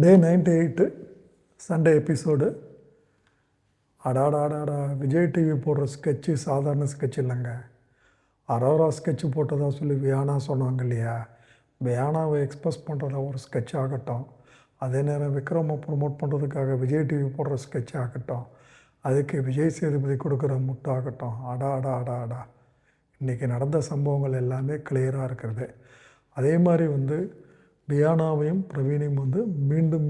டே 98 Sunday episode. அடாடாடாடா, Vijay TV போடுற sketch சாதாரண ஸ்கெட்ச் இல்லைங்க. அரோரா ஸ்கெட்சு போட்டதாக சொல்லி வியானா சொன்னாங்க இல்லையா, வியானாவை எக்ஸ்பிரஸ் பண்ணுறதா ஒரு ஸ்கெட்ச் ஆகட்டும், அதே நேரம் விக்ரமை ப்ரொமோட் பண்ணுறதுக்காக விஜய் டிவி போடுற ஸ்கெட்ச் ஆகட்டும், அதுக்கு விஜய் சேதுபதி கொடுக்குற முட்டை ஆகட்டும், அடா. இன்றைக்கி நடந்த சம்பவங்கள் எல்லாமே கிளியராக இருக்கிறது. அதே மாதிரி வியானாவையும் பிரவீனையும் மீண்டும்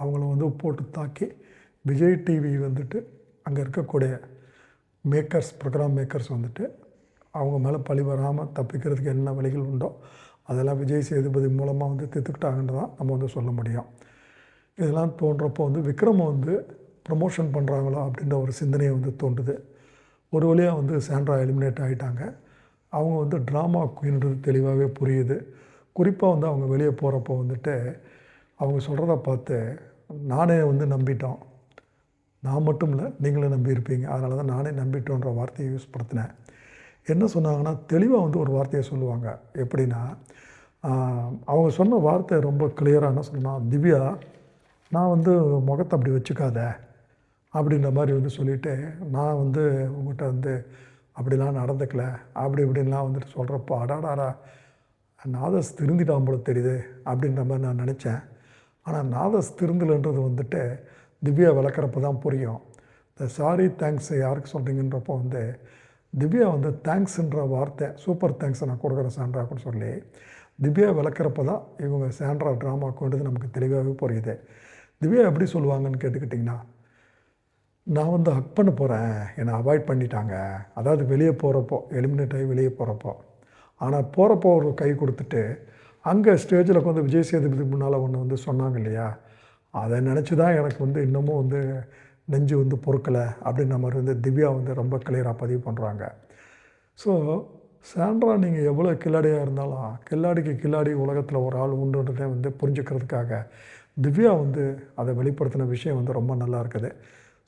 அவங்கள போட்டு தாக்கி விஜய் டிவி அங்கே இருக்கக்கூடிய ப்ரோக்ராம் மேக்கர்ஸ் அவங்க மேலே பழி வராமல் தப்பிக்கிறதுக்கு என்ன வழிகள் உண்டோ அதெல்லாம் விஜய் சேதுபதி மூலமாக தீர்த்துக்கிட்டாங்கன்றதான் நம்ம சொல்ல முடியும். இதெல்லாம் தோன்றப்போ விக்ரமை ப்ரமோஷன் பண்ணுறாங்களோ அப்படின்ற ஒரு சிந்தனையை தோன்றுது. ஒரு வழியாக சாண்ட்ரா எலிமினேட் ஆகிட்டாங்க. அவங்க ட்ராமா குயின்றது தெளிவாகவே புரியுது. குறிப்பாக அவங்க வெளியே போகிறப்போ அவங்க சொல்கிறத பார்த்து நானே நம்பிட்டோம். நான் மட்டும் இல்லை, நீங்களும் நம்பியிருப்பீங்க, அதனால தான் நானே நம்பிட்டோன்ற வார்த்தையை யூஸ் படுத்தினேன். என்ன சொன்னாங்கன்னா, தெளிவாக ஒரு வார்த்தையை சொல்லுவாங்க. எப்படின்னா, அவங்க சொன்ன வார்த்தை ரொம்ப கிளியராக என்ன சொன்னால், திவ்யா நான் முகத்தை அப்படி வச்சுக்காத அப்படின்ற மாதிரி சொல்லிவிட்டு, நான் உங்கள்கிட்ட அப்படிலாம் நடந்துக்கல இப்படின்லாம் சொல்கிறப்போ, அடாடாரா நாதஸ் திருந்திட்டான் போல தெரியுது அப்படின்ற மாதிரி நான் நினச்சேன். ஆனால் நாதஸ் திருந்தலைன்றது திவ்யா விளக்கிறப்ப தான் புரியும். இந்த சாரி தேங்க்ஸ் யாருக்கு சொல்கிறீங்கன்றப்போ திவ்யா தேங்க்ஸுன்ற வார்த்தை, சூப்பர் தேங்க்ஸை நான் கொடுக்குறேன் சாண்ட்ராக்குன்னு சொல்லி திவ்யா விளக்கிறப்ப தான் இவங்க சாண்ட்ரா ட்ராமாக்குன்றது நமக்கு தெளிவாகவே புரியுது. திவ்யா எப்படி சொல்லுவாங்கன்னு கேட்டுக்கிட்டிங்கன்னா, நான் ஹக் பண்ண போகிறேன், என்னை அவாய்ட் பண்ணிட்டாங்க, அதாவது வெளியே போகிறப்போ, எலிமினேட் ஆகி வெளியே போகிறப்போ. ஆனால் போகிறப்போ ஒரு கை கொடுத்துட்டு அங்கே ஸ்டேஜில் விஜய் சேதுபதி முன்னால் ஒன்று சொன்னாங்க இல்லையா, அதை நினச்சி தான் எனக்கு இன்னமும் நெஞ்சு பொறுக்கலை அப்படின்ற மாதிரி திவ்யா ரொம்ப கிளியராக பதிவு பண்ணுறாங்க. ஸோ சாண்ட்ரா நீங்கள் எவ்வளோ கில்லாடியாக இருந்தாலும் கில்லாடிக்கு கில்லாடி உலகத்தில் ஒரு ஆள் உண்டுன்றதை புரிஞ்சுக்கிறதுக்காக திவ்யா அதை வெளிப்படுத்தின விஷயம் ரொம்ப நல்லா இருக்குது.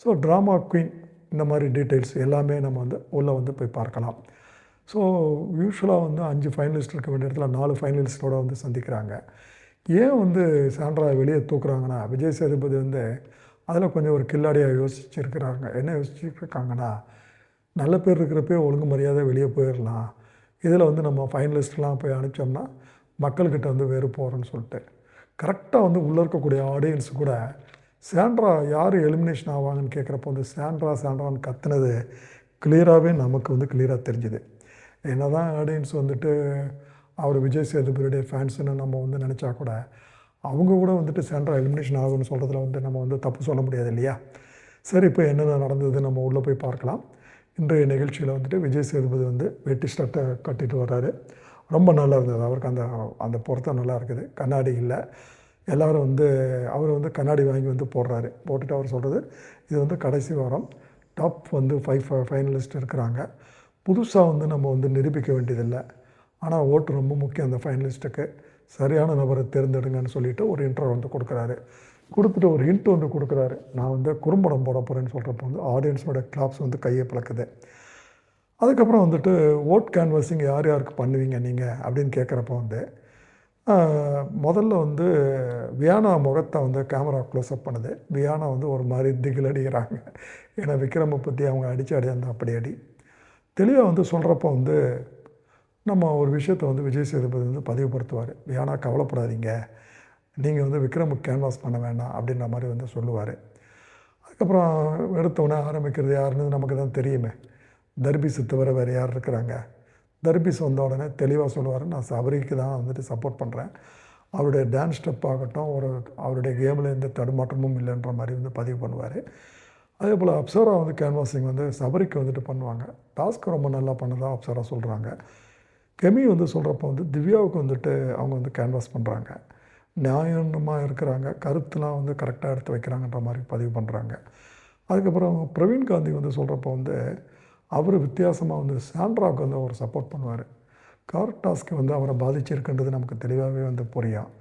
ஸோ ட்ராமா குயின் இந்த மாதிரி டீட்டெயில்ஸ் எல்லாமே நம்ம உள்ளே போய் பார்க்கலாம். ஸோ யூஸ்வலாக 5 ஃபைனலிஸ்ட் இருக்க வேண்டிய இடத்துல 4 ஃபைனலிஸ்ட்டோடு சந்திக்கிறாங்க. ஏன் சாண்ட்ரா வெளியே தூக்குறாங்கன்னா, விஜய் சேதுபதி அதில் கொஞ்சம் ஒரு கில்லாடியாக யோசிச்சுருக்கிறாங்க. என்ன யோசிச்சுருக்காங்கன்னா, நல்ல பேர் இருக்கிறப்பே ஒழுங்கு மரியாதை வெளியே போயிடலாம், இதில் நம்ம ஃபைனலிஸ்ட்லாம் போய் அனுப்பிச்சோம்னா மக்கள்கிட்ட வேறு போகிறோன்னு சொல்லிட்டு கரெக்டாக உள்ளே இருக்கக்கூடிய ஆடியன்ஸு கூட சாண்ட்ரா யார் எலிமினேஷன் ஆவாங்கன்னு கேட்குறப்போ சாண்ட்ரான்னு கத்துனது கிளியராகவே நமக்கு கிளியராக தெரிஞ்சுது. என்ன தான் ஆடியன்ஸ் அவர் விஜய் சேதுபதியுடைய ஃபேன்ஸுன்னு நம்ம நினச்சா கூட அவங்க கூட சாண்ட்ரா எலிமினேஷன் ஆகும்னு சொல்கிறதுல நம்ம தப்பு சொல்ல முடியாது இல்லையா. சரி, இப்போ என்னென்ன நடந்தது நம்ம உள்ளே போய் பார்க்கலாம். இன்றைய நிகழ்ச்சியில் விஜய் சேதுபதி வேட்டி ஷர்ட்டை கட்டிட்டு வர்றாரு. ரொம்ப நல்லா இருந்தது. அவருக்கு அந்த பொருத்தம் நல்லா இருக்குது. கண்ணாடி இல்லை, எல்லோரும் அவர் கண்ணாடி வாங்கி போடுறாரு. போட்டுட்டு அவர் சொல்கிறது, இது கடைசி வாரம் டாப் 5 ஃபைனலிஸ்ட் இருக்கிறாங்க, புதுசாக நம்ம நிரூபிக்க வேண்டியதில்லை, ஆனால் ஓட்டு ரொம்ப முக்கியம், அந்த ஃபைனலிஸ்ட்டுக்கு சரியான நபரை தேர்ந்தெடுங்கன்னு சொல்லிவிட்டு ஒரு இன்ட்ரோ கொடுக்குறாரு. கொடுத்துட்டு ஒரு ஹிண்ட் கொடுக்குறாரு. நான் குறும்படம் போட போகிறேன்னு சொல்கிறப்போ ஆடியன்ஸோட கிளாப்ஸ் கையை பிளக்குது. அதுக்கப்புறம் ஓட் கேன்வாசிங் யார் யாருக்கு பண்ணுவீங்க நீங்கள் அப்படின்னு கேட்குறப்போ முதல்ல வியானா முகத்தை கேமரா க்ளோஸ்அப் பண்ணுது. வியானா ஒரு மாதிரி திகிலடிக்கிறாங்க. ஏன்னா விக்ரமை பற்றி அவங்க அடி அப்படி அடி தெளிவாக சொல்கிறப்போ நம்ம ஒரு விஷயத்தை விஜய் சேதுபதி பதிவுபடுத்துவார். வியானா கவலைப்படாதீங்க, நீங்கள் விக்ரமுக்கு கேன்வாஸ் பண்ண வேண்டாம் அப்படின்ற மாதிரி சொல்லுவார். அதுக்கப்புறம் எடுத்தோடனே ஆரம்பிக்கிறது யாருன்னு நமக்கு தான் தெரியுமே, தர்பீஸை தவிர வேறு யார் இருக்கிறாங்க. தர்பீஸ் வந்த உடனே தெளிவாக சொல்லுவார், நான் சபரிக்கு தான் சப்போர்ட் பண்ணுறேன், அவருடைய டான்ஸ் ஸ்டெப் ஆகட்டும், அவருடைய கேமில் எந்த தடுமாற்றமும் இல்லைன்ற மாதிரி பதிவு பண்ணுவார். அதே போல் அப்சரா கேன்வாசிங் சபரிக்கு பண்ணுவாங்க. டாஸ்க் ரொம்ப நல்லா பண்ணதாக அப்சரா சொல்கிறாங்க. கெமி சொல்கிறப்போ திவ்யாவுக்கு அவங்க கேன்வாஸ் பண்ணுறாங்க, நியாயமாக இருக்கிறாங்க, கருத்துலாம் கரெக்டாக எடுத்து வைக்கிறாங்கன்ற மாதிரி பதிவு பண்ணுறாங்க. அதுக்கப்புறம் பிரவீன் காந்தி சொல்கிறப்போ அவர் வித்தியாசமாக சாண்ட்ராவுக்கு அவர் சப்போர்ட் பண்ணுவார். கார் டாஸ்க்கு அவரை பாதிச்சிருக்குன்றது நமக்கு தெளிவாகவே புரியும்.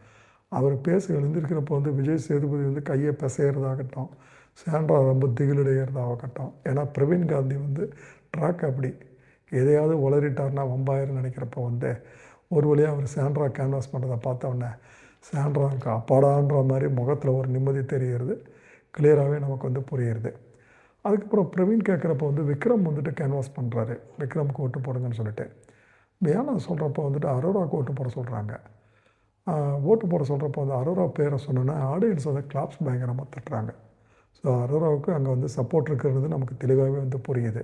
அவர் பேச எழுந்திருக்கிறப்போ விஜய் சேதுபதி கையை பிசைகிறதாகட்டும், சாண்ட்ரா ரொம்ப திகிலடைகிறதாகட்டும். ஏன்னா பிரவீன் காந்தி ட்ராக் அப்படி எதையாவது உளறிட்டார்னா வம்பாயிருன்னு நினைக்கிறப்போ ஒரு வழியாக அவர் சாண்ட்ரா கேன்வாஸ் பண்ணுறதை பார்த்தோன்னே சாண்ட்ராவுக்கு அப்பாடான்ற மாதிரி முகத்தில் ஒரு நிம்மதி தெரிகிறது, கிளியராகவே நமக்கு வந்து புரியுறது. அதுக்கப்புறம் பிரவீன் கேட்குறப்ப வந்து விக்ரம் வந்துட்டு கேன்வாஸ் பண்ணுறாரு, விக்ரமுக்கு ஓட்டு போடுங்கன்னு சொல்லிட்டு. வியானா சொல்கிறப்போ வந்துட்டு அரோராவுக்கு ஓட்டு போட சொல்கிறாங்க. ஓட்டு போட சொல்கிறப்போ வந்து அரோரா பேரை சொன்னோன்னா ஆடியன்ஸ் வந்து கிளாப்ஸ் பயங்கரமாக தட்டுறாங்க. ஸோ அரோராவுக்கு அங்கே வந்து சப்போர்ட் இருக்கிறது நமக்கு தெளிவாகவே வந்து புரியுது.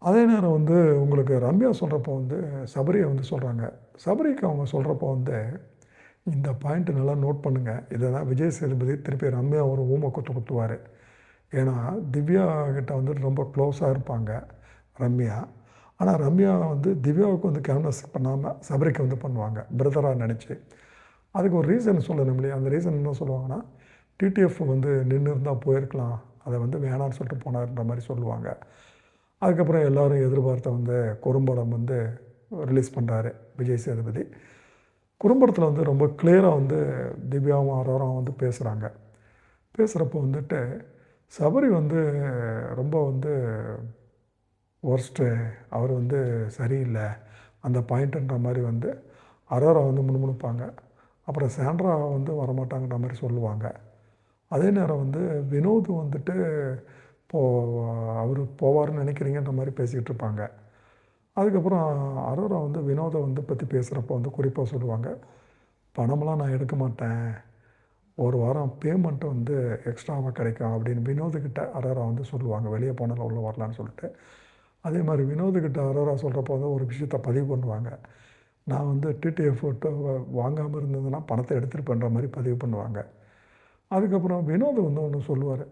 அதே நேரம் வந்து உங்களுக்கு ரம்யா சொல்கிறப்போ வந்து சபரியை வந்து சொல்கிறாங்க. சபரிக்கு அவங்க சொல்கிறப்போ வந்து இந்த பாயிண்ட்டு நல்லா நோட் பண்ணுங்கள், இதை தான் விஜய் சேதுபதி திருப்பி ரம்யா ஒரு ஊமை குத்துவார். ஏன்னா திவ்யா கிட்ட வந்து ரொம்ப க்ளோஸாக இருப்பாங்க ரம்யா. ஆனால் ரம்யா வந்து திவ்யாவுக்கு வந்து கேன்வாஸ் பண்ணாமல் சபரிக்கு வந்து பண்ணுவாங்க பிரதராக நினச்சி. அதுக்கு ஒரு ரீசன் சொல்லணும் இல்லையா? அந்த ரீசன் என்ன சொல்லுவாங்கன்னா, டிடிஎஃப் வந்து நின்று இருந்தால் போயிருக்கலாம், அதை வந்து வேணான்னு சொல்லிட்டு போனார்ன்ற மாதிரி சொல்லுவாங்க. அதுக்கப்புறம் எல்லோரும் எதிர்பார்த்த வந்து குறும்படம் வந்து ரிலீஸ் பண்ணுறாரு விஜய் சேதுபதி. குறும்படத்தில் வந்து ரொம்ப கிளியராக வந்து திவ்யாவும் அரோராவும் வந்து பேசுகிறப்போ வந்துட்டு சபரி வந்து ரொம்ப வந்து ஒர்ஸ்ட்டு, அவர் வந்து சரியில்லை அந்த பாயிண்ட்டுன்ற மாதிரி வந்து அரோரா வந்து முணுமுணுப்பாங்க. அப்புறம் சாண்ட்ரா வந்து வரமாட்டாங்கன்ற மாதிரி சொல்லுவாங்க. அதே நேரம் வந்து வினோத் வந்துட்டு அவர் போவார்னு நினைக்கிறீங்கன்ற மாதிரி பேசிக்கிட்டு இருப்பாங்க. அதுக்கப்புறம் அரோரா வந்து வினோதை வந்து பற்றி பேசுகிறப்போ வந்து குறிப்பாக சொல்லுவாங்க, பணமெல்லாம் நான் எடுக்க மாட்டேன், ஒரு வாரம் பேமெண்ட்டு வந்து எக்ஸ்ட்ராவாக கிடைக்கும் அப்படின்னு வினோதுக்கிட்ட அரோரா வந்து சொல்லுவாங்க, வெளியே போனாலும் உள்ள வரலான்னு சொல்லிட்டு. அதே மாதிரி வினோதுக்கிட்ட அரோரா சொல்கிறப்போ வந்து ஒரு விஷயத்தை பதிவு பண்ணுவாங்க, நான் வந்து டிடிஎஃப் வாங்காமல் இருந்ததுன்னா பணத்தை எடுத்துகிட்டு பண்ணுற மாதிரி பதிவு பண்ணுவாங்க. அதுக்கப்புறம் வினோத் வந்து ஒன்று சொல்லுவார்,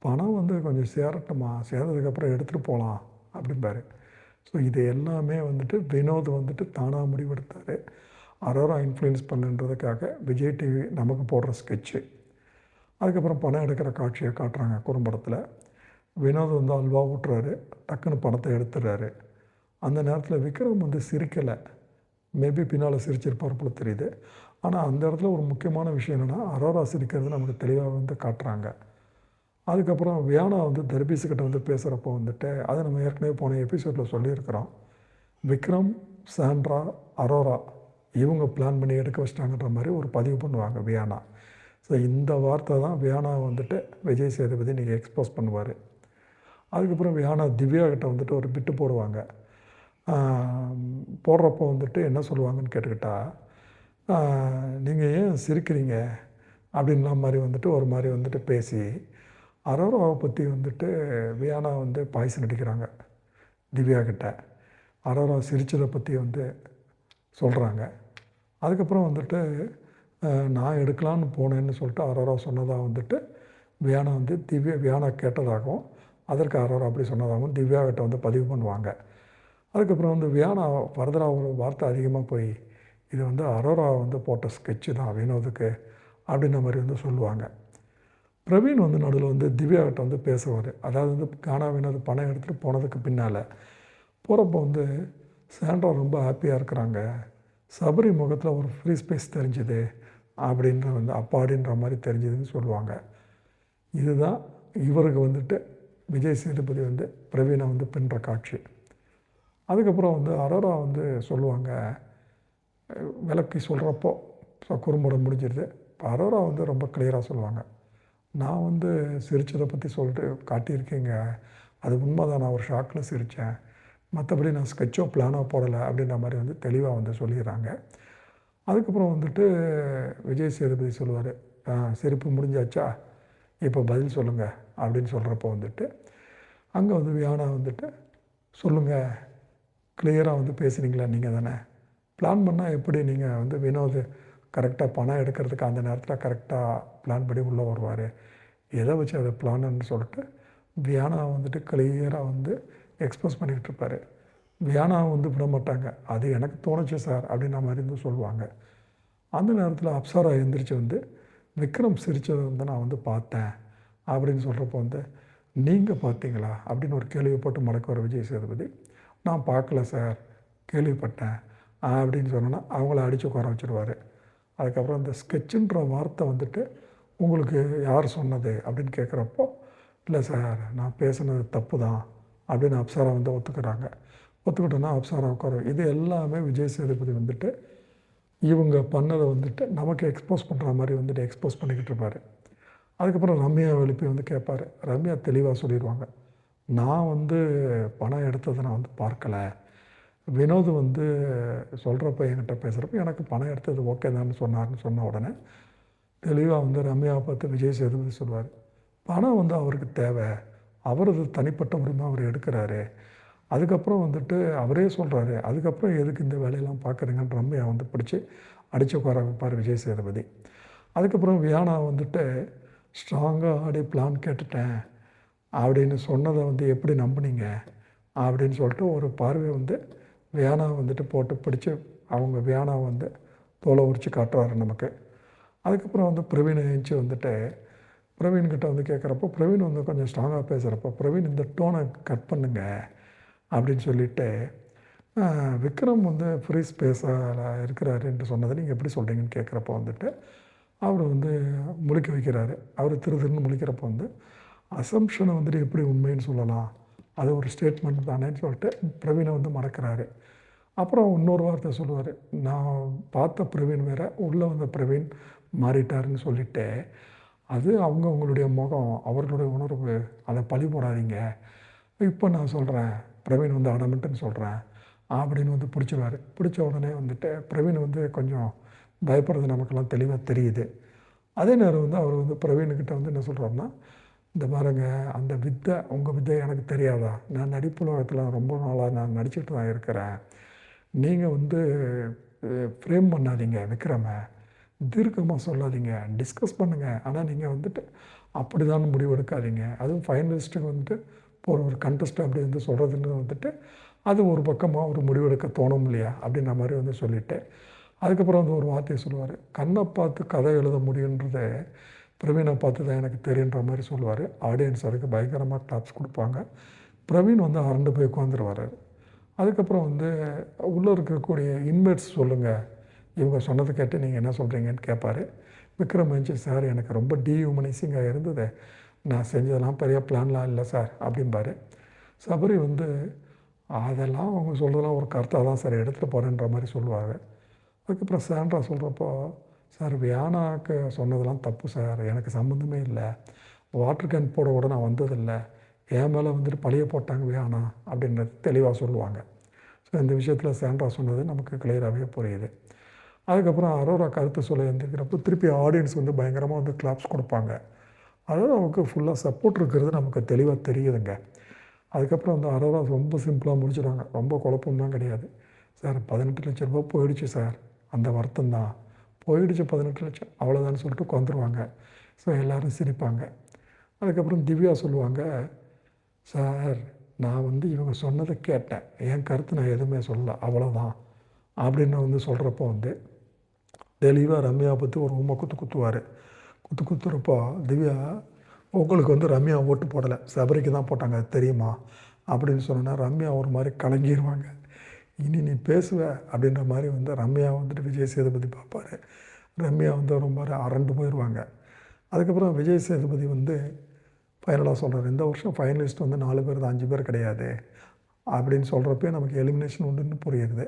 பணம் வந்து கொஞ்சம் சேரட்டுமா, சேர்ந்ததுக்கப்புறம் எடுத்துகிட்டு போகலாம் அப்படிம்பாரு. ஸோ இது எல்லாமே வந்துட்டு வினோத் வந்துட்டு தானாக முடிவெடுத்தார். அரோரா இன்ஃப்ளூயன்ஸ் பண்ணுன்றதுக்காக விஜய் டிவி நமக்கு போடுற ஸ்கெட்சு. அதுக்கப்புறம் பணம் எடுக்கிற காட்சியை காட்டுறாங்க குறும்படத்தில். வினோத் வந்து அல்வா ஊட்டுறாரு, டக்குன்னு பணத்தை எடுத்துடுறாரு. அந்த நேரத்தில் விக்ரம் வந்து சிரிக்கலை, மேபி பின்னால் சிரிச்சிருப்பார் போல தெரியுது. ஆனால் அந்த இடத்துல ஒரு முக்கியமான விஷயம் என்னென்னா, அரோரா சிரிக்கிறது நமக்கு தெளிவாக வந்து காட்டுறாங்க. அதுக்கப்புறம் வியானா வந்து தர்பீஸுக்கிட்ட வந்து பேசுகிறப்போ வந்துட்டு, அதை நம்ம ஏற்கனவே போன எபிசோடில் சொல்லியிருக்கிறோம், விக்ரம், சாண்ட்ரா, அரோரா இவங்க பிளான் பண்ணி எடுக்க வச்சிட்டாங்கன்ற மாதிரி ஒரு பதிவு பண்ணுவாங்க வியானா. ஸோ இந்த வார்த்தை தான் வியானா வந்துட்டு விஜய் சேதுபதி நீங்கள் எக்ஸ்போஸ் பண்ணுவார். அதுக்கப்புறம் வியானா திவ்யா கிட்ட வந்துட்டு ஒரு பிட்டு போடுவாங்க. போடுறப்போ வந்துட்டு என்ன சொல்லுவாங்கன்னு கேட்டுக்கிட்டால், நீங்கள் ஏன் சிரிக்கிறீங்க அப்படின்ன மாதிரி வந்துட்டு ஒரு மாதிரி வந்துட்டு பேசி அரோராவை பற்றி வந்துட்டு வியானா வந்து பாய்சன் அடிக்கிறாங்க திவ்யா கிட்ட. அரோரா சிரிச்சதை பற்றி வந்து சொல்கிறாங்க. அதுக்கப்புறம் வந்துட்டு நான் எடுக்கலான்னு போனேன்னு சொல்லிட்டு அரோரா சொன்னதாக வந்துட்டு வியானா வந்து வியானா கேட்டதாகவும், அதற்கு அரோரா அப்படி சொன்னதாகவும் திவ்யா கிட்ட வந்து பதிவு பண்ணுவாங்க. அதுக்கப்புறம் வந்து வியானா ஃபர்தராக ஒரு வார்த்தை அதிகமாக போய், இது வந்து அரோரா வந்து போட்ட ஸ்கெட்சு தான் வினோதுக்கு அப்படின்ற மாதிரி வந்து சொல்லுவாங்க. பிரவீன் வந்து நடுவில் வந்து திவ்யா கிட்ட வந்து பேசுவார். அதாவது வந்து கானா வினோத் பணம் எடுத்துகிட்டு போனதுக்கு பின்னால் போகிறப்போ வந்து சாண்ட்ரா ரொம்ப ஹாப்பியாக இருக்கிறாங்க, சபரி முகத்தில் ஒரு ஃப்ரீ ஸ்பேஸ் தெரிஞ்சுது அப்படின்ற வந்து அப்பாடின்ற மாதிரி தெரிஞ்சுதுன்னு சொல்லுவாங்க. இதுதான் இவருக்கு வந்துட்டு விஜய் சேதுபதி வந்து பிரவீனை வந்து பின்னுற காட்சி. அதுக்கப்புறம் வந்து அரோரா வந்து சொல்லுவாங்க, விளக்கி சொல்கிறப்போ குறும்படம் முடிஞ்சிருது. இப்போ அரோரா வந்து ரொம்ப கிளியராக சொல்லுவாங்க, நான் வந்து சிரிச்சதை பற்றி சொல்லிட்டு காட்டியிருக்கேங்க, அது உண்மை தான், நான் ஒரு ஷாக்கில் சிரித்தேன், மற்றபடி நான் ஸ்கெட்சோ பிளானோ போடலை அப்படின்ற மாதிரி வந்து தெளிவாக வந்து சொல்லிடுறாங்க. அதுக்கப்புறம் வந்துட்டு விஜய் சேதுபதி சொல்லுவார், சிரிப்பு முடிஞ்சாச்சா, இப்போ பதில் சொல்லுங்கள் அப்படின்னு சொல்கிறப்போ வந்துட்டு அங்கே வந்து வியானா வந்துட்டு, சொல்லுங்கள், கிளியராக வந்து பேசுனீங்களா, நீங்கள் தானே பிளான் பண்ணால் எப்படி நீங்கள் வந்து வினோத் கரெக்டாக பணம் எடுக்கிறதுக்கு அந்த நேரத்தில் கரெக்டாக பிளான் பண்ணி உள்ளே வருவார், எதை வச்சு அதை பிளான்னு சொல்லிட்டு வியானா வந்துட்டு கிளியராக வந்து எக்ஸ்பிரஸ் பண்ணிக்கிட்டு இருப்பார். வியானா வந்து விட மாட்டாங்க, அது எனக்கு தோணுச்சு சார் அப்படின்ற மாதிரி வந்து சொல்லுவாங்க. அந்த நேரத்தில் அப்சரா எழுந்திரிச்சு வந்து விக்ரம் சிரித்ததை வந்து நான் வந்து பார்த்தேன் அப்படின்னு சொல்கிறப்போ வந்து, நீங்கள் பார்த்தீங்களா அப்படின்னு ஒரு கேள்வி போட்டு மடக்குவார் விஜய் சேதுபதி. நான் பார்க்கல சார், கேள்விப்பட்டேன் அப்படின்னு சொன்னோன்னா அவங்கள அடித்து உட்கார வச்சுருவார். அதுக்கப்புறம் இந்த ஸ்கெட்சுன்ற வார்த்தை வந்துட்டு உங்களுக்கு யார் சொன்னது அப்படின்னு கேட்குறப்போ, இல்லை சார் நான் பேசுனது தப்பு தான் அப்படின்னு அப்சரா வந்து ஒத்துக்கிறாங்க. ஒத்துக்கிட்டோன்னா அப்சரா உட்கார, இது எல்லாமே விஜய் சேதுபதி வந்துட்டு இவங்க பண்ணதை வந்துட்டு நமக்கு எக்ஸ்போஸ் பண்ணுற மாதிரி வந்துட்டு எக்ஸ்போஸ் பண்ணிக்கிட்டு இருப்பார். அதுக்கப்புறம் ரம்யா எழுப்பி வந்து கேட்பார். ரம்யா தெளிவாக சொல்லிடுவாங்க, நான் வந்து பணம் எடுத்ததை நான் வந்து பார்க்கலை. வினோத் வந்து சொல்கிறப்ப என்கிட்ட பேசுகிறப்ப எனக்கு பணம் எடுத்தது ஓகே தான் சொன்னார்னு சொன்ன உடனே தெளிவாக வந்து ரம்யாவை பார்த்து விஜய் சேதுபதி சொல்லுவார், பணம் வந்து அவருக்கு தேவை, அவரது தனிப்பட்ட உரிமை அவர் எடுக்கிறாரு. அதுக்கப்புறம் வந்துட்டு அவரே சொல்கிறாரு, அதுக்கப்புறம் எதுக்கு இந்த வேலையெல்லாம் பார்க்குறீங்கன்னு ரம்யா வந்து பிடிச்சி அடித்து உட்கார வைப்பார் விஜய் சேதுபதி. அதுக்கப்புறம் வியானா வந்துட்டு ஸ்ட்ராங்காக ஆடி பிளான் கேட்டுட்டேன் அப்படின்னு சொன்னதை வந்து எப்படி நம்புனீங்க அப்படின்னு சொல்லிட்டு ஒரு பார்வை வந்து வியானா வந்துட்டு போட்டு பிடிச்சி அவங்க வியானா வந்து தோலை உரித்து காட்டுறாரு நமக்கு. அதுக்கப்புறம் வந்து பிரவீன் எழுந்துச்சி வந்துட்டு பிரவீன்கிட்ட வந்து கேட்குறப்போ பிரவீன் வந்து கொஞ்சம் ஸ்ட்ராங்காக பேசுகிறப்போ, பிரவீன் இந்த டோனை கட் பண்ணுங்க அப்படின்னு சொல்லிவிட்டு, விக்ரம் வந்து ஃப்ரீ ஸ்பேஸாக இருக்கிறாரு என்று சொன்னதை நீங்கள் எப்படி சொல்கிறீங்கன்னு கேட்குறப்போ வந்துட்டு அவர் வந்து முழிக்க வைக்கிறாரு. அவர் திருன்னு முழிக்கிறப்போ வந்து அசம்ஷனை வந்துட்டு எப்படி உண்மைன்னு சொல்லலாம், அது ஒரு ஸ்டேட்மெண்ட் தானேன்னு சொல்லிட்டு பிரவீனை வந்து மறக்கிறாரு. அப்புறம் இன்னொரு வார்த்தை சொல்லுவார், நான் பார்த்த பிரவீன் வேறு, உள்ளே வந்த பிரவீன் மாறிட்டாருன்னு சொல்லிவிட்டு, அது அவங்களுடைய முகம், அவர்களுடைய உணர்வு, அதை பழி போடாதீங்க, இப்போ நான் சொல்கிறேன் பிரவீன் வந்து அடமெண்ட்டுன்னு சொல்கிறேன் அப்படின்னு வந்து பிடிச்சிருவார். பிடிச்ச உடனே வந்துட்டு பிரவீன் வந்து கொஞ்சம் பயப்படுறது நமக்கெல்லாம் தெளிவாக தெரியுது. அதே நேரம் வந்து அவர் வந்து பிரவீன்கிட்ட வந்து என்ன சொல்கிறாருன்னா, இந்த பாருங்க, அந்த வித்தை உங்கள் வித்தை எனக்கு தெரியாதா, நான் நடிப்பு உலகத்தில் ரொம்ப நாளாக நான் நடிச்சுட்டு தான் இருக்கிறேன், நீங்கள் வந்து ஃப்ரேம் பண்ணாதீங்க விக்ரமை, தீர்க்கமாக சொல்லாதீங்க, டிஸ்கஸ் பண்ணுங்கள், ஆனால் நீங்கள் வந்துட்டு அப்படி தான் முடிவு எடுக்காதீங்க, அதுவும் ஃபைனலிஸ்ட்டுக்கு வந்துட்டு போகிற ஒரு கண்டஸ்ட் அப்படி வந்து சொல்கிறதுன்னு வந்துட்டு அது ஒரு பக்கமாக ஒரு முடிவெடுக்க தோணும் இல்லையா அப்படின்ற மாதிரி வந்து சொல்லிவிட்டு, அதுக்கப்புறம் வந்து ஒரு வார்த்தையை சொல்லுவார், கண்ணை பார்த்து கதை எழுத முடியுன்றதை பிரவீனை பார்த்து தான் எனக்கு தெரியுன்ற மாதிரி சொல்லுவார். ஆடியன்ஸ் அதுக்கு பயங்கரமாக கிளாப்ஸ் கொடுப்பாங்க. பிரவீன் வந்து அரண்டு போய் உட்காந்துருவார். அதுக்கப்புறம் வந்து உள்ளே இருக்கக்கூடிய இன்மேட்ஸ் சொல்லுங்கள், இவங்க சொன்னதை கேட்டு நீங்கள் என்ன சொல்கிறீங்கன்னு கேட்பார். விக்ரம் மஞ்சி, சார் எனக்கு ரொம்ப டீஹியூமனைசிங்காக இருந்தது, நான் செஞ்சதெல்லாம் பெரிய பிளான்லாம் இல்லை சார் அப்படிம்பார். சபரி வந்து அதெல்லாம் அவங்க சொல்கிறதெல்லாம் ஒரு கருத்தாக தான் சார் எடுத்துகிட்டு போகிறேன்ற மாதிரி சொல்லுவாங்க. அதுக்கப்புறம் சாண்ட்ரா சொல்கிறப்போ, சார் வியானாக்கு சொன்னதெல்லாம் தப்பு சார், எனக்கு சம்மந்தமே இல்லை, வாட்டர் கேன் போட கூட நான் வந்ததில்லை, என் மேலே வந்துட்டு பழிய போட்டாங்க வியானா அப்படின்றது தெளிவாக சொல்லுவாங்க. ஸோ இந்த விஷயத்தில் சாண்ட்ரா சொன்னது நமக்கு கிளியராகவே புரியுது. அதுக்கப்புறம் அரோரா கருத்து சொல்ல எழுந்திருக்கிறப்போ திருப்பி ஆடியன்ஸ் வந்து பயங்கரமாக வந்து கிளாப்ஸ் கொடுப்பாங்க. அரோராவுக்கு ஃபுல்லாக சப்போர்ட் இருக்கிறது நமக்கு தெளிவாக தெரியுதுங்க. அதுக்கப்புறம் அந்த அரோரா ரொம்ப சிம்பிளாக முடிச்சிடுவாங்க, ரொம்ப குழப்பம்லாம் கிடையாது. சார் 18 லட்ச ரூபா போயிடுச்சு சார், அந்த வருத்தம் தான் போயிடுச்சு, 18 லட்சம் அவ்வளோதான்னு சொல்லிட்டு உட்காந்துருவாங்க. ஸோ எல்லோரும் சிரிப்பாங்க. அதுக்கப்புறம் திவ்யா சொல்லுவாங்க, சார் நான் வந்து இவங்க சொன்னதை கேட்டேன், என் கருத்து நான் எதுவுமே சொல்லலை, அவ்வளோதான் அப்படின்னு வந்து சொல்கிறப்போ வந்து தெளிவாக ரம்யா பற்றி ஒரு உண்மை குத்துவார். குத்துறப்போ திவ்யா, உங்களுக்கு வந்து ரம்யா ஓட்டு போடலை, சபரிக்கு தான் போட்டாங்க, அது தெரியுமா அப்படின்னு சொன்னோன்னா ரம்யா ஒரு மாதிரி கலங்கிடுவாங்க. இனி நீ பேசுவ அப்படின்ற மாதிரி வந்து ரம்யா வந்துட்டு விஜய் சேதுபதி பார்ப்பார். ரம்யா வந்து ரொம்ப அரண்டு போயிடுவாங்க. அதுக்கப்புறம் விஜய் சேதுபதி வந்து ஃபைனலாக சொல்கிறார், இந்த வருஷம் ஃபைனலிஸ்ட் வந்து 4 பேர் தான், 5 பேர் கிடையாது அப்படின்னு சொல்கிறப்பே நமக்கு எலிமினேஷன் உண்டுன்னு புரியுது.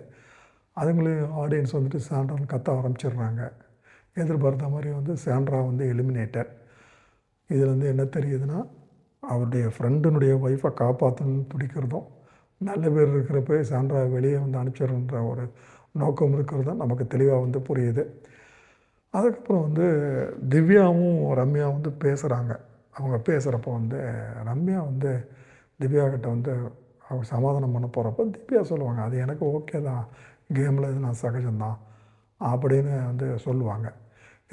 அதுங்களையும் ஆடியன்ஸ் வந்துட்டு சாண்ட்ரான்னு கத்த ஆரம்பிச்சிடுறாங்க. எதிர்பார்த்த மாதிரி வந்து சாண்ட்ரா வந்து எலிமினேட்டர். இதில் வந்து என்ன தெரியுதுன்னா, அவருடைய ஃப்ரெண்டினுடைய ஒய்ஃபை காப்பாற்றணும்னு துடிக்கிறதும், நல்ல பேர் இருக்கிறப்ப சாண்ட்ரா வெளியே வந்து அனுப்பிச்சிடுன்ற ஒரு நோக்கம் இருக்கிறதும் நமக்கு தெளிவாக வந்து புரியுது. அதுக்கப்புறம் வந்து திவ்யாவும் ரம்யா வந்து பேசுகிறாங்க. அவங்க பேசுகிறப்போ வந்து ரம்யா வந்து திவ்யா கிட்ட வந்து அவங்க சமாதானம் பண்ண போகிறப்போ திவ்யா சொல்லுவாங்க, அது எனக்கு ஓகே தான், கேமில் இது நான் சகஜம்தான் அப்படின்னு வந்து சொல்லுவாங்க.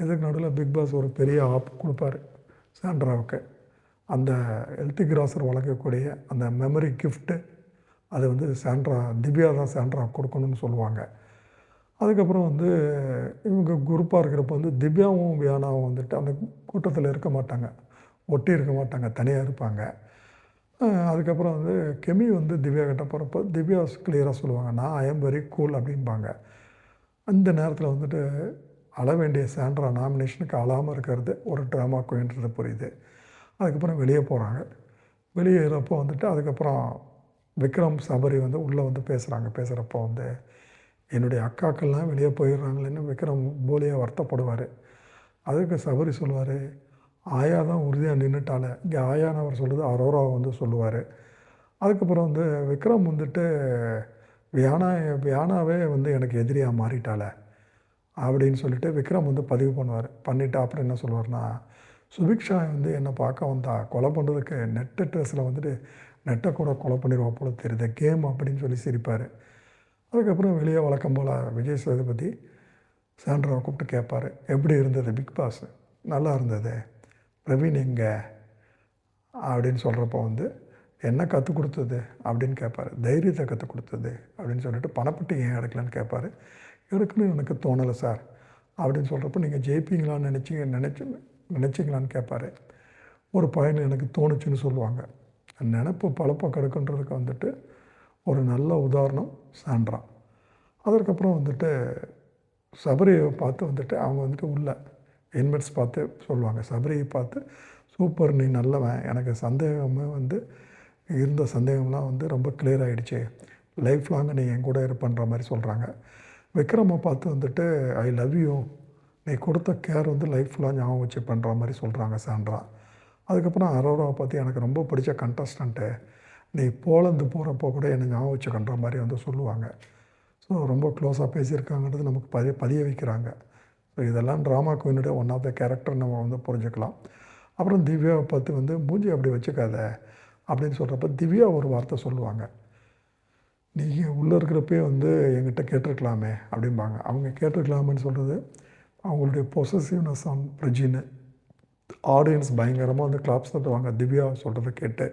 இதுக்கு நடுவில் பிக் பாஸ் ஒரு பெரிய ஆப் கொடுப்பார் சாண்ட்ராவுக்கு. அந்த ஹெல்த்தி கிராசர் வழங்கக்கூடிய அந்த மெமரி கிஃப்ட்டு அது வந்து திவ்யா தான் சாண்ட்ரா கொடுக்கணும்னு சொல்லுவாங்க. அதுக்கப்புறம் வந்து இவங்க குரூப்பாக இருக்கிறப்ப வந்து திவ்யாவும் வியானாவும் வந்துட்டு அந்த கூட்டத்தில் இருக்க மாட்டாங்க, ஒட்டி இருக்க மாட்டாங்க, தனியாக இருப்பாங்க. அதுக்கப்புறம் வந்து கெமி வந்து திவ்யா கிட்ட போகிறப்போ திவ்யா கிளியராக சொல்லுவாங்க, நான் ஐ எம் வெரி கூல் அப்படின்பாங்க. அந்த நேரத்தில் வந்துட்டு அழ வேண்டிய சாண்ட்ரா நாமினேஷனுக்கு அழாமல் இருக்கிறது ஒரு ட்ராமா குயின்றது புரியுது. அதுக்கப்புறம் வெளியே போகிறாங்க. வெளியேறப்போ வந்துட்டு அதுக்கப்புறம் விக்ரம் சபரி வந்து உள்ளே வந்து பேசுகிறப்போ வந்து என்னுடைய அக்காக்கள்லாம் வெளியே போயிடுறாங்களேன்னு விக்ரம் போலியாக வருத்தப்படுவார். அதுக்கு சபரி சொல்லுவார், ஆயா தான் உறுதியாக நின்றுட்டால. இங்கே ஆயான்னு அவர் சொல்கிறது அரோராவை வந்து சொல்லுவார். அதுக்கப்புறம் வந்து விக்ரம் வந்துட்டு வியானா வியானாவே வந்து எனக்கு எதிரியாக மாறிட்டால அப்படின்னு சொல்லிட்டு விக்ரம் வந்து பதிவு பண்ணுவார். பண்ணிவிட்டு அப்புறம் என்ன சொல்லுவார்னா, சுபிக்ஷா வந்து என்னை பார்க்க வந்தா கொலை பண்ணுறதுக்கு நெட்டு ட்ரெஸ்ஸில் வந்துட்டு நெட்டை கூட கொலை பண்ணிடுவா போல தெரியுது கேம் அப்படின்னு சொல்லி சிரிப்பார். அதுக்கப்புறம் வெளியே வழக்கம் போல் விஜய் சேதுபதி சாண்ட்ராவை கூப்பிட்டு கேட்பார், எப்படி இருந்தது பிக் பாஸ்? நல்லா இருந்தது. பிரவீன் எங்கே அப்படின்னு சொல்கிறப்போ வந்து என்ன கற்றுக் கொடுத்தது அப்படின்னு கேட்பார். தைரியத்தை கற்றுக் கொடுத்தது அப்படின்னு சொல்லிட்டு பணப்பட்டி ஏன் எடுக்கலன்னு கேட்பார். எடுக்கணும்னு எனக்கு தோணலை சார் அப்படின்னு சொல்கிறப்போ நீங்கள் ஜெயிப்பீங்களான்னு நினச்சிங்களான்னு கேட்பார். ஒரு பையன் எனக்கு தோணுச்சுன்னு சொல்லுவாங்க. நினப்பு பழப்பம் கிடக்குன்றதுக்கு வந்துட்டு ஒரு நல்ல உதாரணம் சாண்ட்ரா. அதற்கப்புறம் வந்துட்டு சபரியை பார்த்து வந்துட்டு அவங்க வந்துட்டு உள்ள இன்வெட்ஸ் பார்த்து சொல்லுவாங்க. சபரியை பார்த்து சூப்பர், நீ நல்லவன், எனக்கு சந்தேகமே வந்து இருந்த சந்தேகம்லாம் வந்து ரொம்ப கிளியர் ஆகிடுச்சு, லைஃப் லாங் நீ என் கூட இருப்பன்ற மாதிரி சொல்கிறாங்க. விக்ரமை பார்த்து வந்துட்டு ஐ லவ் யூ, நீ கொடுத்த கேர் வந்து லைஃப் லாங் ஞாபகம் வச்சு பண்ணுற மாதிரி சொல்கிறாங்க சாண்ட்ரா. அதுக்கப்புறம் அரோராவை பார்த்து எனக்கு ரொம்ப பிடிச்ச கண்டஸ்டண்ட்டு, நீ போலந்து போகிறப்போ கூட என்னை ஞாபகம் வச்சுக்கன்ற மாதிரி வந்து சொல்லுவாங்க. ஸோ ரொம்ப க்ளோஸாக பேசியிருக்காங்கன்றது நமக்கு பதிய வைக்கிறாங்க. ஸோ இதெல்லாம் ட்ராமா குயினுடைய ஒன் ஆஃப் த கேரக்டர் நம்ம வந்து புரிஞ்சுக்கலாம். அப்புறம் திவ்யாவை பார்த்து வந்து மூஞ்சி அப்படி வச்சுக்காத அப்படின்னு சொல்கிறப்ப திவ்யா ஒரு வார்த்தை சொல்லுவாங்க, நீங்கள் உள்ளே இருக்கிறப்பே வந்து என்கிட்ட கேட்டிருக்கலாமே அப்படிம்பாங்க. அவங்க கேட்டிருக்கலாமேன்னு சொல்கிறது அவங்களுடைய பொசசிவ்னஸ் ஆன் பிரஜின்னு. ஆடியன்ஸ் பயங்கரமாக வந்து கிளாப்ஸ் தட்டுவாங்க திவ்யா சொல்கிறத கேட்டு.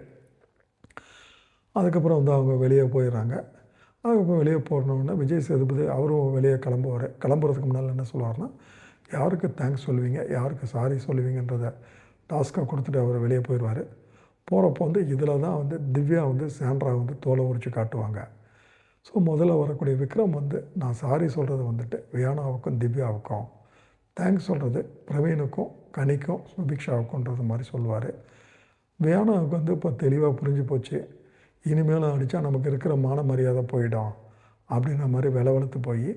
அதுக்கப்புறம் வந்து அவங்க வெளியே போயிடுறாங்க. அதுக்கப்புறம் வெளியே போனோடனே விஜய் சேதுபதி அவரும் வெளியே கிளம்புவார். கிளம்புறதுக்கு முன்னால் என்ன சொல்லுவார்னா, யாருக்கு தேங்க்ஸ் சொல்லுவீங்க, யாருக்கு சாரி சொல்லுவீங்கன்றத டாஸ்க்காக கொடுத்துட்டு அவர் வெளியே போயிடுவார். போகிறப்போ வந்து இதில் தான் வந்து திவ்யா வந்து சாண்ட்ரா வந்து தோலை உரித்து காட்டுவாங்க. ஸோ முதல்ல வரக்கூடிய விக்ரம் வந்து நான் சாரி சொல்கிறது வந்துட்டு வியானாவுக்கும் திவ்யாவுக்கும், தேங்க்ஸ் சொல்கிறது பிரவீனுக்கும் கனிக்கும் சுபிக்ஷாவுக்குன்றது மாதிரி சொல்லுவார். வியானாவுக்கு வந்து இப்போ தெளிவாக புரிஞ்சு போச்சு, இனிமேலும் அடித்தா நமக்கு இருக்கிற மான மரியாதை போயிடும் அப்படின்ற மாதிரி வெளவெளுத்து போய்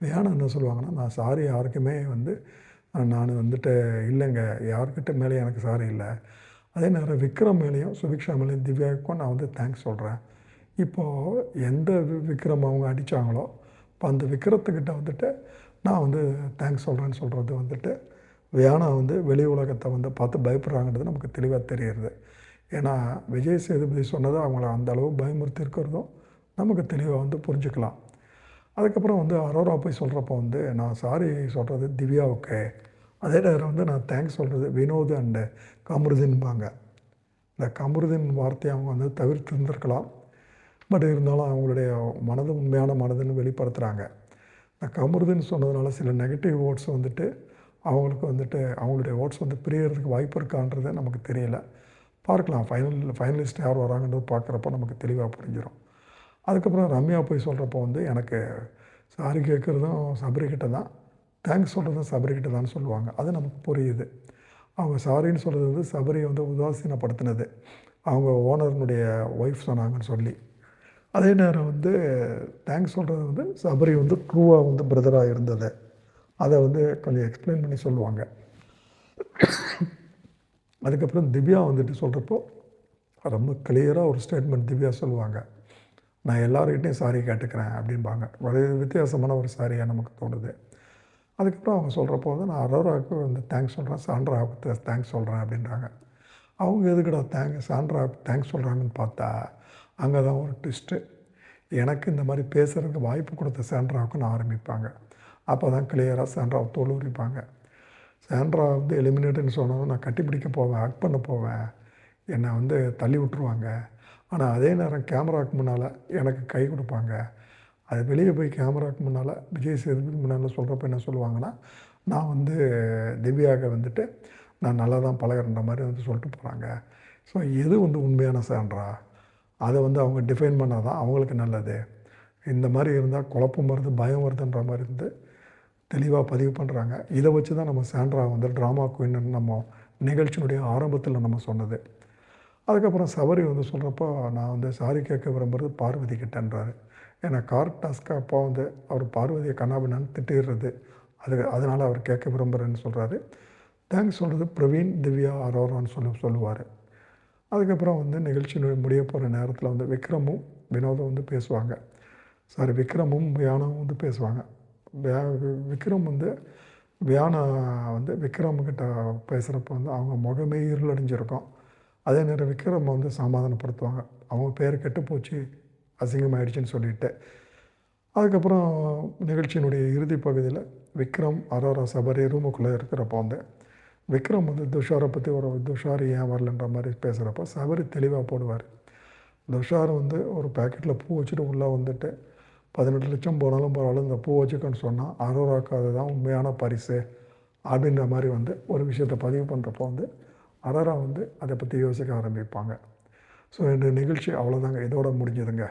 வியானா என்ன சொல்லுவாங்கன்னா, நான் சாரி யாருக்குமே வந்து நான் வந்துட்டு இல்லைங்க, யார்கிட்ட மேலே எனக்கு சாரி இல்லை. அதே நேரம் விக்ரம் மேலேயும் சுபிக்ஷா மேலேயும் திவ்யாவுக்கும் நான் வந்து தேங்க்ஸ் சொல்கிறேன். இப்போது எந்த விக்ரம் அவங்க அடித்தாங்களோ இப்போ அந்த விக்ரத்துக்கிட்ட வந்துட்டு நான் வந்து தேங்க்ஸ் சொல்கிறேன்னு சொல்கிறது வந்துட்டு வியானா வந்து வெளி உலகத்தை வந்து பார்த்து பயப்படுறாங்கிறது நமக்கு தெளிவாக தெரியுது. ஏன்னா விஜய் சேதுபதி சொன்னதை அவங்கள அந்த அளவு பயமுறுத்தி இருக்கிறதும் நமக்கு தெளிவாக வந்து புரிஞ்சுக்கலாம். அதுக்கப்புறம் வந்து அரோரா போய் சொல்கிறப்போ வந்து நான் சாரி சொல்கிறது திவ்யாவுக்கு, அதே நேரம் வந்து நான் தேங்க்ஸ் சொல்கிறது வினோத் அண்டு கமருதீன்பாங்க. இந்த கமருதீன் வார்த்தையை அவங்க வந்து தவிர்த்து இருந்திருக்கலாம். பட் இருந்தாலும் அவங்களுடைய மனது உண்மையான மனதுன்னு வெளிப்படுத்துகிறாங்க. இந்த கமருதீன் சொன்னதுனால சில நெகட்டிவ் ஓட்ஸ் வந்துட்டு அவங்களுக்கு வந்துட்டு அவங்களுடைய ஓட்ஸ் வந்து பிரியறதுக்கு வாய்ப்பு இருக்கான்றது நமக்கு தெரியல. பார்க்கலாம், ஃபைனலிஸ்ட் யார் வராங்கன்றது பார்க்குறப்போ நமக்கு தெளிவாக புரிஞ்சிடும். அதுக்கப்புறம் ரம்யா போய் சொல்கிறப்போ வந்து எனக்கு சாரி கேட்குறதும் சபரிக்கிட்ட தான், தேங்க்ஸ் சொல்கிறதும் சபரிக்கிட்ட தான் சொல்லுவாங்க. அது நமக்கு புரியுது. அவங்க சாரின்னு சொல்கிறது வந்து சபரியை வந்து உதாசீனப்படுத்தினது அவங்க ஓனர்னுடைய ஒய்ஃப் சொன்னாங்கன்னு சொல்லி. அதே நேரம் வந்து தேங்க்ஸ் சொல்கிறது வந்து சபரி வந்து ட்ரூவாக வந்து பிரதராக இருந்தது, அதை வந்து கொஞ்சம் எக்ஸ்பிளைன் பண்ணி சொல்லுவாங்க. அதுக்கப்புறம் திவ்யா வந்துட்டு சொல்கிறப்போ ரொம்ப கிளியராக ஒரு ஸ்டேட்மெண்ட் திவ்யா சொல்லுவாங்க, நான் எல்லாருக்கிட்டையும் சாரி கேட்டுக்கிறேன் அப்படின்பாங்க. ஒரு வித்தியாசமான ஒரு சாரியாக நமக்கு தோணுது. அதுக்கப்புறம் அவங்க சொல்கிறப்போ வந்து நான் அரோராவுக்கு வந்து தேங்க்ஸ் சொல்கிறேன், சாண்ட்ராவுக்கு தேங்க்ஸ் சொல்கிறேன் அப்படின்றாங்க. அவங்க எதுக்கடா சாண்ட்ராவுக்கு தேங்க்ஸ் சொல்கிறாங்கன்னு பார்த்தா அங்கே தான் ஒரு ட்விஸ்ட்டு. எனக்கு இந்த மாதிரி பேசுகிறதுக்கு வாய்ப்பு கொடுத்த சாண்ட்ராவுக்கு நான் ஆரம்பிப்பாங்க. அப்போ தான் கிளியராக சாண்ட்ராவை தோல் உரிப்பாங்க. சாண்ட்ரா வந்து எலிமினேட்டுன்னு சொன்னதும் நான் கட்டிப்பிடிக்க போவேன், ஹக் பண்ண போவேன், என்னை வந்து தள்ளி விட்டுருவாங்க. ஆனால் அதே நேரம் கேமராவுக்கு முன்னால் எனக்கு கை கொடுப்பாங்க. அது வெளியே போய் கேமராவுக்கு முன்னால் விஜய் சேதுபதி முன்னால் சொல்கிறப்ப என்ன சொல்லுவாங்கன்னா, நான் வந்து திவ்யாவுக்கு வந்துட்டு நான் நல்லா தான் பழகிறன்ற மாதிரி வந்து சொல்லிட்டு போகிறாங்க. ஸோ எது வந்து உண்மையான சாண்ட்ரா அதை வந்து அவங்க டிஃபைன் பண்ணால் தான் அவங்களுக்கு நல்லது. இந்த மாதிரி இருந்தால் குழப்பம் வருது, பயம் வருதுன்ற மாதிரி இருந்து தெளிவாக பதிவு பண்ணுறாங்க. இதை வச்சு தான் நம்ம சாண்ட்ரா வந்து ட்ராமா குயின்னு நம்ம நிகழ்ச்சியினுடைய ஆரம்பத்தில் நம்ம சொன்னது. அதுக்கப்புறம் சபரி வந்து சொல்கிறப்போ நான் வந்து சாரி கேட்க விரும்புகிறது பார்வதி கிட்டன்றாரு. ஏன்னா கார் டாஸ்க்கு அப்போ வந்து அவர் பார்வதியை கண்ணாபின்னான்னு திட்டிடுறது, அதனால் அவர் கேட்க விரும்புகிறேன்னு சொல்கிறாரு. தேங்க்ஸ் சொல்கிறது பிரவீன், திவ்யா, அரோரான்னு சொல்லுவார். அதுக்கப்புறம் வந்து நிகழ்ச்சி முடிய போகிற நேரத்தில் வந்து விக்ரமும் வினோதம் வந்து பேசுவாங்க. விக்ரமும் வியானாவும் வந்து பேசுவாங்க. விக்ரம் வந்து வியானா வந்து விக்ரம்கிட்ட பேசுகிறப்ப வந்து அவங்க முகமே இருளடைஞ்சிருக்கும். அதே நேரம் விக்ரம் வந்து சமாதானப்படுத்துவாங்க, அவங்க பேர் கெட்டு போச்சு, அசிங்கமாயிடுச்சுன்னு சொல்லிட்டு. அதுக்கப்புறம் நிகழ்ச்சியினுடைய இறுதி பகுதியில் விக்ரம், அரோரா, சபரி ரூமுக்குள்ளே இருக்கிறப்போ வந்து விக்ரம் வந்து துஷாரை பற்றி துஷார் ஏன் வரலன்ற மாதிரி பேசுகிறப்போ சபரி தெளிவாக போடுவார். துஷார் வந்து ஒரு பேக்கெட்டில் பூ வச்சுட்டு உள்ளே வந்துட்டு 18 லட்சம் போனாலும் பரவாயில்ல, இந்த பூ வச்சுக்கன்னு சொன்னால் அரோராவுக்கு அதுதான் உண்மையான பரிசு அப்படின்ற மாதிரி வந்து ஒரு விஷயத்தை பதிவு பண்ணுறப்போ வந்து அரோரா வந்து அதை பற்றி யோசிக்க ஆரம்பிப்பாங்க. இந்த நிகழ்ச்சி அவ்வளோதாங்க, இதோட முடிஞ்சதுங்க.